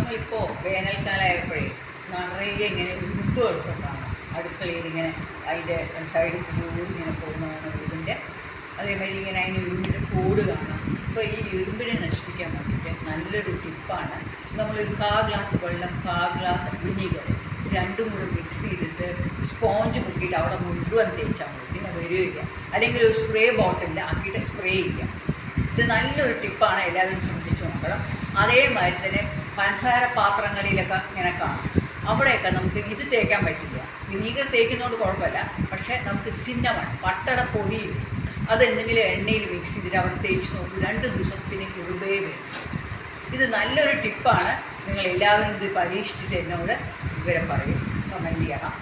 നിങ്ങളിപ്പോൾ വേനൽക്കാലമായപ്പോഴേ നിറയെ ഇങ്ങനെ ഉറുമ്പുകളൊക്കെ കാണാം അടുക്കളയിൽ ഇങ്ങനെ അതിൻ്റെ സൈഡിൽ കൂടി ഇങ്ങനെ പോകുന്നതാണ് വീടിൻ്റെ. അതേമാതിരി ഇങ്ങനെ അതിന് ഉറുമ്പിൻ്റെ കൂട് കാണാം. അപ്പോൾ ഈ ഉറുമ്പിനെ നശിപ്പിക്കാൻ വേണ്ടിയിട്ട് നല്ലൊരു ടിപ്പാണ്, നമ്മളൊരു 1/4 ഗ്ലാസ് വെള്ളം 1/4 ഗ്ലാസ് വിനീഗർ രണ്ടും കൂടെ മിക്സ് ചെയ്തിട്ട് സ്പോഞ്ച് മുക്കിയിട്ട് അവിടെ മുഴുവൻ തേച്ചാൽ മതി. പിന്നെ വരികയില്ല. അല്ലെങ്കിൽ ഒരു സ്പ്രേ ബോട്ടിലിൽ ആക്കിയിട്ട് സ്പ്രേ ചെയ്യാം. ഇത് നല്ലൊരു ടിപ്പാണ്, എല്ലാവരും ശ്രദ്ധിച്ചു നോക്കണം. അതേമാതിരി തന്നെ പഞ്ചസാര പാത്രങ്ങളിലൊക്കെ ഇങ്ങനെ കാണും, അവിടെയൊക്കെ നമുക്ക് ഇത് തേക്കാൻ പറ്റില്ല. വിനീഗർ തേക്കുന്നതുകൊണ്ട് കുഴപ്പമില്ല, പക്ഷേ നമുക്ക് സിന്നമൺ പട്ടടപ്പൊടി അതെന്തെങ്കിലും എണ്ണയിൽ മിക്സ് ചെയ്തിട്ട് അവിടെ തേച്ച് നോക്കൂ. 2 ദിവസം പിന്നെ കുറുമ്പേ വരും. ഇത് നല്ലൊരു ടിപ്പാണ്. നിങ്ങൾ എല്ലാവരും ഇത് പരീക്ഷിച്ചിട്ട് എന്നോട് വിവരം പറയും, കമൻറ്റ് ചെയ്യണം.